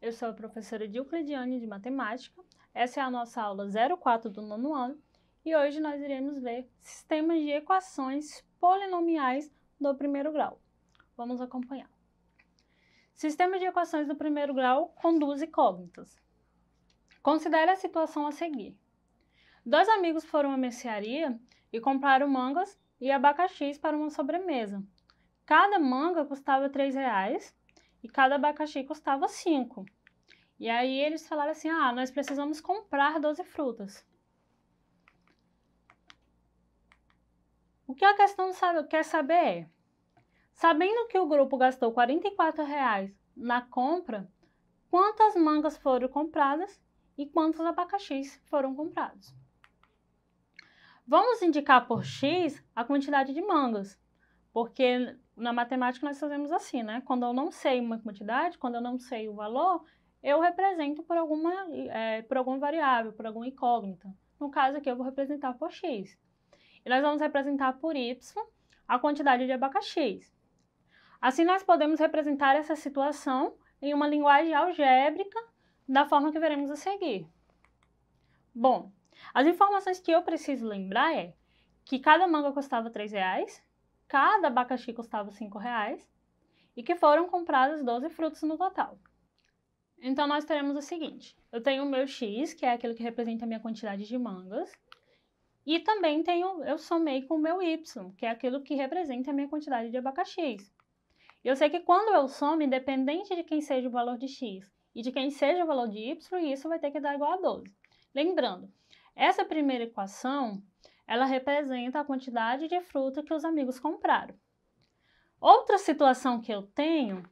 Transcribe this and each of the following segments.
Eu sou a professora Dioclediane de Matemática. Essa é a nossa aula 04 do nono ano e hoje nós iremos ver sistemas de equações polinomiais do primeiro grau. Vamos acompanhar. Sistema de equações do primeiro grau com duas incógnitas. Considere a situação a seguir. Dois amigos foram à mercearia e compraram mangas e abacaxis para uma sobremesa. Cada manga custava R$3 e cada abacaxi custava 5. E aí eles falaram assim, nós precisamos comprar 12 frutas. O que a questão quer saber é, sabendo que o grupo gastou R$44 na compra, quantas mangas foram compradas e quantos abacaxis foram comprados? Vamos indicar por X a quantidade de mangas, porque na matemática nós fazemos assim, né? Quando eu não sei uma quantidade, quando eu não sei o valor, eu represento por alguma variável, por alguma incógnita. No caso aqui eu vou representar por X. E nós vamos representar por Y a quantidade de abacaxis. Assim nós podemos representar essa situação em uma linguagem algébrica da forma que veremos a seguir. Bom, as informações que eu preciso lembrar é que cada manga custava R$3, cada abacaxi custava R$5 e que foram compradas 12 frutas no total. Então, nós teremos o seguinte, eu tenho o meu X, que é aquilo que representa a minha quantidade de mangas, e também eu somei com o meu Y, que é aquilo que representa a minha quantidade de abacaxis. Eu sei que quando eu somo, independente de quem seja o valor de X e de quem seja o valor de Y, isso vai ter que dar igual a 12. Lembrando, essa primeira equação, ela representa a quantidade de fruta que os amigos compraram. Outra situação que eu tenho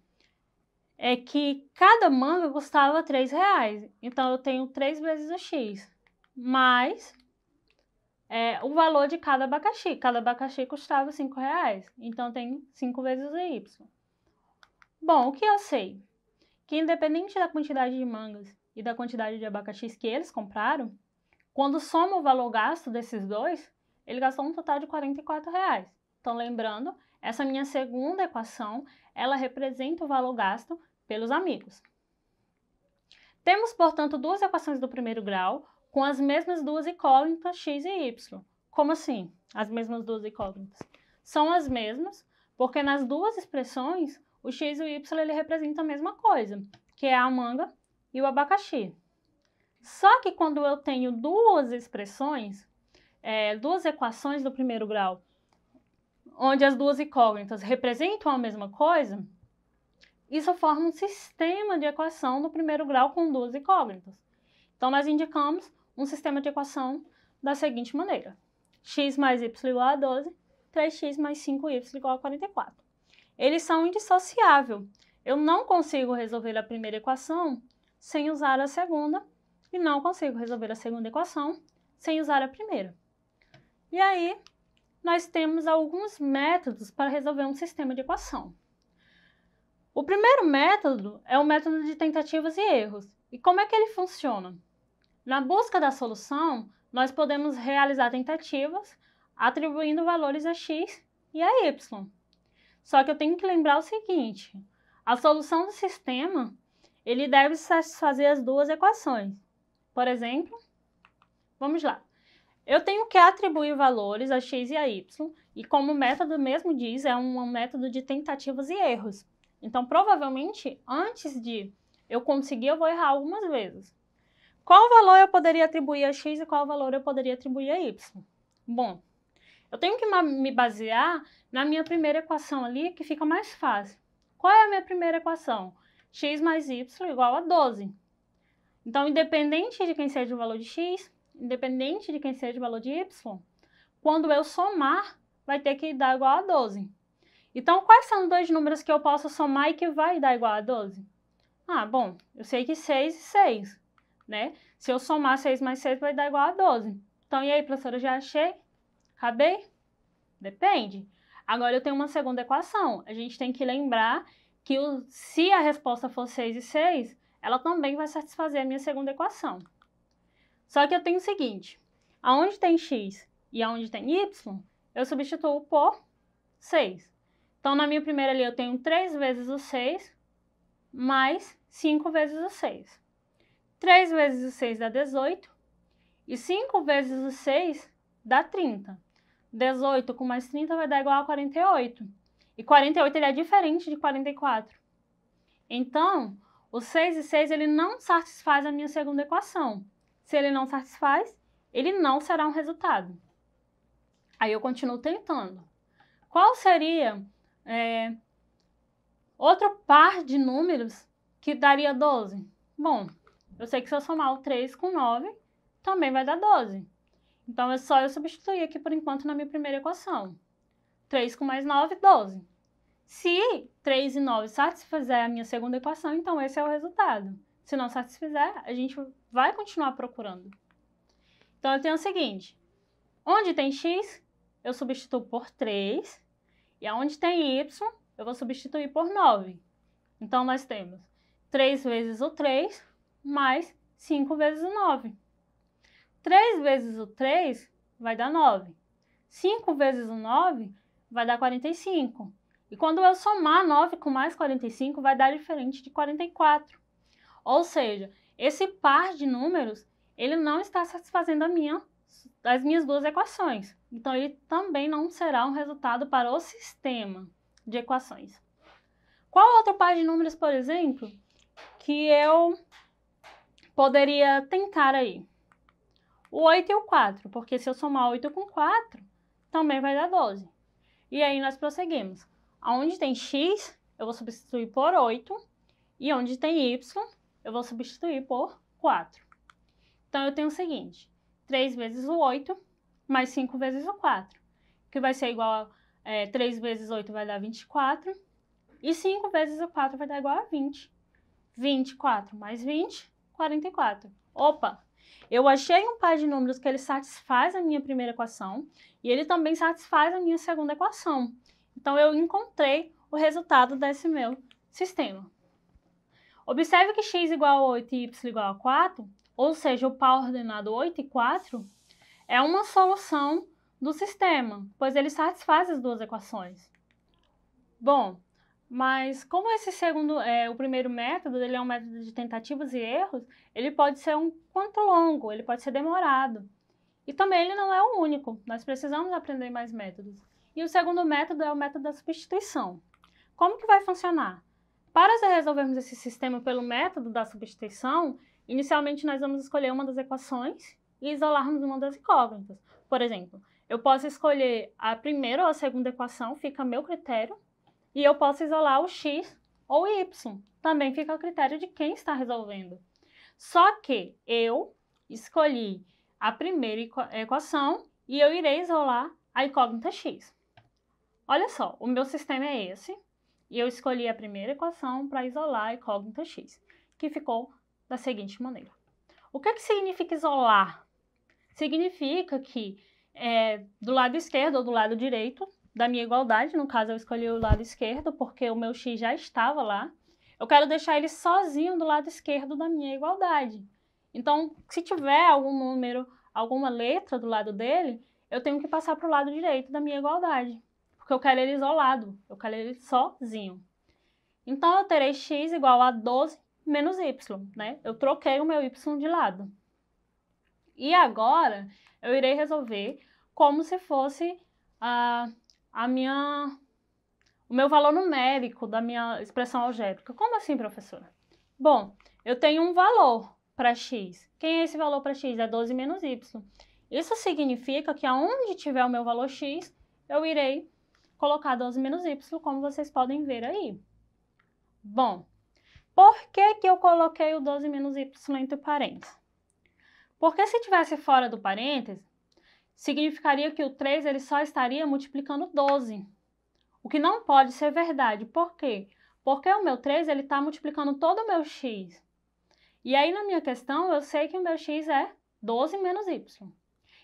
é que cada manga custava R$3. Então, eu tenho 3 vezes o X, mais o valor de cada abacaxi. Cada abacaxi custava R$5. Então, tem 5 vezes o Y. Bom, o que eu sei? Que independente da quantidade de mangas e da quantidade de abacaxis que eles compraram, quando soma o valor gasto desses dois, ele gastou um total de R$44. Então, lembrando, essa minha segunda equação, ela representa o valor gasto pelos amigos. Temos, portanto, duas equações do primeiro grau com as mesmas duas incógnitas x e y. Como assim, as mesmas duas incógnitas? São as mesmas porque nas duas expressões, o x e o y ele representam a mesma coisa, que é a manga e o abacaxi. Só que quando eu tenho duas expressões, duas equações do primeiro grau, onde as duas incógnitas representam a mesma coisa, isso forma um sistema de equação do primeiro grau com duas incógnitas. Então, nós indicamos um sistema de equação da seguinte maneira. X mais y igual a 12, 3x mais 5y igual a 44. Eles são indissociáveis. Eu não consigo resolver a primeira equação sem usar a segunda e não consigo resolver a segunda equação sem usar a primeira. E aí, nós temos alguns métodos para resolver um sistema de equação. O primeiro método é o método de tentativas e erros. E como é que ele funciona? Na busca da solução, nós podemos realizar tentativas atribuindo valores a x e a y. Só que eu tenho que lembrar o seguinte, a solução do sistema, ele deve satisfazer as duas equações. Por exemplo, vamos lá. Eu tenho que atribuir valores a x e a y, e como o método mesmo diz, é um método de tentativas e erros. Então, provavelmente, antes de eu conseguir, eu vou errar algumas vezes. Qual valor eu poderia atribuir a x e qual valor eu poderia atribuir a y? Bom, eu tenho que me basear na minha primeira equação ali, que fica mais fácil. Qual é a minha primeira equação? X mais y igual a 12. Então, independente de quem seja o valor de x, independente de quem seja o valor de y, quando eu somar, vai ter que dar igual a 12. Então, quais são os dois números que eu posso somar e que vai dar igual a 12? Bom, eu sei que 6 e 6, né? Se eu somar 6 mais 6 vai dar igual a 12. Então, e aí, professora, já achei? Acabei? Depende. Agora, eu tenho uma segunda equação. A gente tem que lembrar que se a resposta for 6 e 6, ela também vai satisfazer a minha segunda equação. Só que eu tenho o seguinte, aonde tem x e aonde tem y, eu substituo por 6. Então, na minha primeira ali, eu tenho 3 vezes o 6 mais 5 vezes o 6. 3 vezes o 6 dá 18, e 5 vezes o 6 dá 30. 18 com mais 30 vai dar igual a 48. E 48 ele é diferente de 44. Então, o 6 e 6 ele não satisfaz a minha segunda equação. Se ele não satisfaz, ele não será um resultado. Aí eu continuo tentando. Qual seria outro par de números que daria 12? Bom, eu sei que se eu somar o 3 com 9, também vai dar 12. Então, é só eu substituir aqui, por enquanto, na minha primeira equação. 3 com mais 9, 12. Se 3 e 9 satisfizer a minha segunda equação, então esse é o resultado. Se não satisfizer, a gente vai continuar procurando. Então, eu tenho o seguinte. Onde tem x, eu substituo por 3. E onde tem y, eu vou substituir por 9. Então, nós temos 3 vezes o 3 mais 5 vezes o 9. 3 vezes o 3 vai dar 9. 5 vezes o 9 vai dar 45. E quando eu somar 9 com mais 45, vai dar diferente de 44. Ou seja, esse par de números, ele não está satisfazendo as minhas duas equações. Então, ele também não será um resultado para o sistema de equações. Qual outro par de números, por exemplo, que eu poderia tentar aí? O 8 e o 4, porque se eu somar 8 com 4, também vai dar 12. E aí nós prosseguimos. Onde tem x, eu vou substituir por 8, e onde tem y, eu vou substituir por 4. Então, eu tenho o seguinte, 3 vezes o 8, mais 5 vezes o 4, que vai ser igual a 3 vezes 8 vai dar 24, e 5 vezes o 4 vai dar igual a 20. 24 mais 20, 44. Opa! Eu achei um par de números que ele satisfaz a minha primeira equação e ele também satisfaz a minha segunda equação. Então, eu encontrei o resultado desse meu sistema. Observe que x igual a 8 e y igual a 4, ou seja, o par ordenado 8 e 4, é uma solução do sistema, pois ele satisfaz as duas equações. Bom, mas como o primeiro método, ele é um método de tentativas e erros, ele pode ser um quanto longo, ele pode ser demorado. E também ele não é o único, nós precisamos aprender mais métodos. E o segundo método é o método da substituição. Como que vai funcionar? Para resolvermos esse sistema pelo método da substituição, inicialmente nós vamos escolher uma das equações e isolarmos uma das incógnitas. Por exemplo, eu posso escolher a primeira ou a segunda equação, fica a meu critério, e eu posso isolar o x ou o y, também fica a critério de quem está resolvendo. Só que eu escolhi a primeira equação e eu irei isolar a incógnita x. Olha só, o meu sistema é esse, e eu escolhi a primeira equação para isolar a incógnita x, que ficou da seguinte maneira. O que significa isolar? Significa que do lado esquerdo ou do lado direito da minha igualdade, no caso eu escolhi o lado esquerdo porque o meu x já estava lá, eu quero deixar ele sozinho do lado esquerdo da minha igualdade. Então, se tiver algum número, alguma letra do lado dele, eu tenho que passar para o lado direito da minha igualdade, porque eu quero ele isolado, eu quero ele sozinho. Então, eu terei x igual a 12 menos y, né? Eu troquei o meu y de lado. E agora, eu irei resolver como se fosse o meu valor numérico da minha expressão algébrica. Como assim, professora? Bom, eu tenho um valor para x. Quem é esse valor para x? É 12 menos y. Isso significa que aonde tiver o meu valor x, eu irei colocar 12 menos y, como vocês podem ver aí. Bom, por que eu coloquei o 12 menos y entre parênteses? Porque se tivesse fora do parênteses, significaria que o 3 ele só estaria multiplicando 12. O que não pode ser verdade. Por quê? Porque o meu 3 ele está multiplicando todo o meu x. E aí na minha questão eu sei que o meu x é 12 menos y.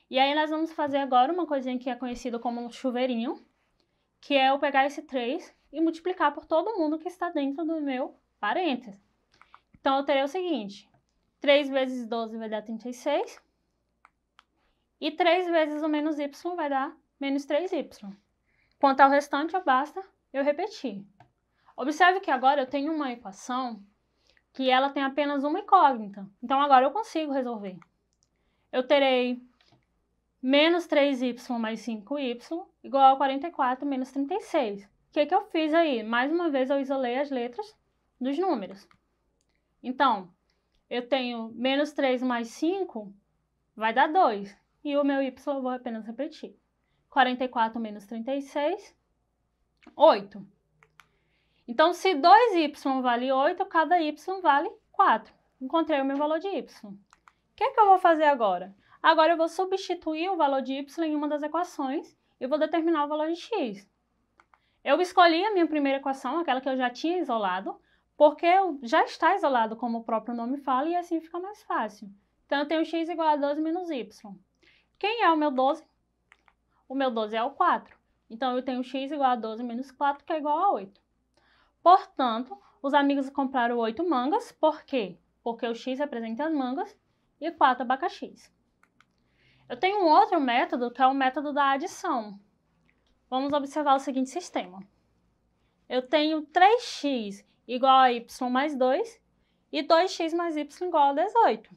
E aí nós vamos fazer agora uma coisinha que é conhecida como um chuveirinho, que é eu pegar esse 3 e multiplicar por todo mundo que está dentro do meu parênteses. Então, eu terei o seguinte, 3 vezes 12 vai dar 36, e 3 vezes o menos y vai dar menos 3y. Quanto ao restante, basta eu repetir. Observe que agora eu tenho uma equação que ela tem apenas uma incógnita. Então, agora eu consigo resolver. Eu terei menos 3y mais 5y igual a 44 menos 36. O que eu fiz aí? Mais uma vez, eu isolei as letras dos números. Então, eu tenho menos 3 mais 5 vai dar 2. E o meu y eu vou apenas repetir. 44 menos 36, 8. Então, se 2y vale 8, cada y vale 4. Encontrei o meu valor de y. O que eu vou fazer agora? Agora eu vou substituir o valor de y em uma das equações e vou determinar o valor de x. Eu escolhi a minha primeira equação, aquela que eu já tinha isolado, porque já está isolado, como o próprio nome fala, e assim fica mais fácil. Então, eu tenho x igual a 12 menos y. Quem é o meu 12? O meu 12 é o 4. Então, eu tenho x igual a 12 menos 4, que é igual a 8. Portanto, os amigos compraram 8 mangas. Por quê? Porque o x representa as mangas e 4 abacaxis. Eu tenho um outro método, que é o método da adição. Vamos observar o seguinte sistema. Eu tenho 3x igual a y mais 2 e 2x mais y igual a 18.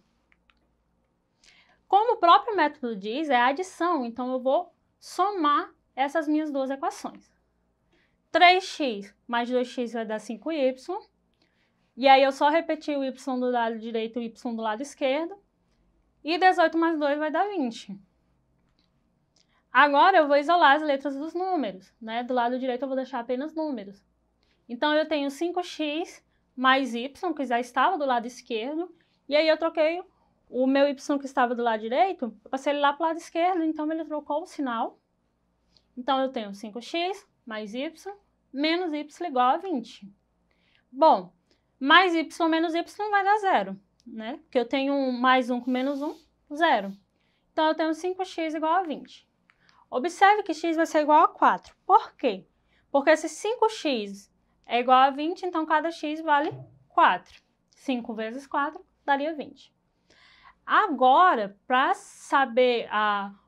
Como o próprio método diz, é adição, então eu vou somar essas minhas duas equações. 3x mais 2x vai dar 5y. E aí eu só repeti o y do lado direito e o y do lado esquerdo. E 18 mais 2 vai dar 20. Agora eu vou isolar as letras dos números, né? Do lado direito eu vou deixar apenas números. Então eu tenho 5x mais y, que já estava do lado esquerdo. E aí eu troquei o meu y que estava do lado direito, eu passei ele lá para o lado esquerdo, então ele trocou o sinal. Então eu tenho 5x mais y menos y igual a 20. Bom, mais y menos y vai dar 0, né? Porque eu tenho mais 1 com menos 1, 0. Então eu tenho 5x igual a 20. Observe que x vai ser igual a 4. Por quê? Porque se 5x é igual a 20, então cada x vale 4. 5 vezes 4 daria 20. Agora, para saber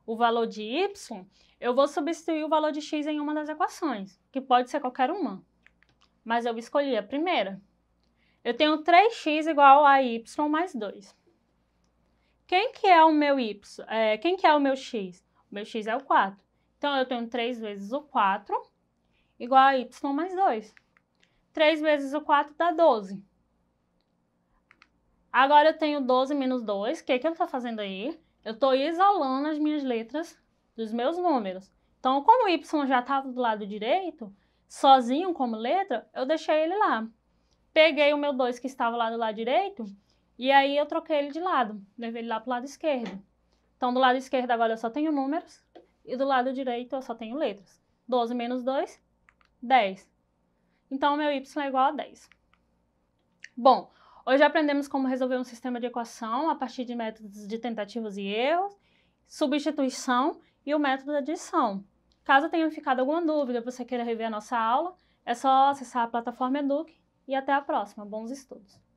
o valor de y, eu vou substituir o valor de x em uma das equações, que pode ser qualquer uma. Mas eu escolhi a primeira. Eu tenho 3x igual a y mais 2. Quem que é o meu y? Quem que é o meu x? O meu x é o 4. Então, eu tenho 3 vezes o 4 igual a y mais 2. 3 vezes o 4 dá 12. Agora, eu tenho 12 menos 2. O que eu estou fazendo aí? Eu estou isolando as minhas letras dos meus números. Então, como o y já estava do lado direito, sozinho como letra, eu deixei ele lá. Peguei o meu 2 que estava lá do lado direito e aí eu troquei ele de lado. Levei ele lá para o lado esquerdo. Então, do lado esquerdo agora eu só tenho números e do lado direito eu só tenho letras. 12 menos 2, 10. Então, o meu y é igual a 10. Bom, hoje aprendemos como resolver um sistema de equação a partir de métodos de tentativas e erros, substituição e o método de adição. Caso tenha ficado alguma dúvida, você queira rever a nossa aula, é só acessar a plataforma Eduque e até a próxima. Bons estudos!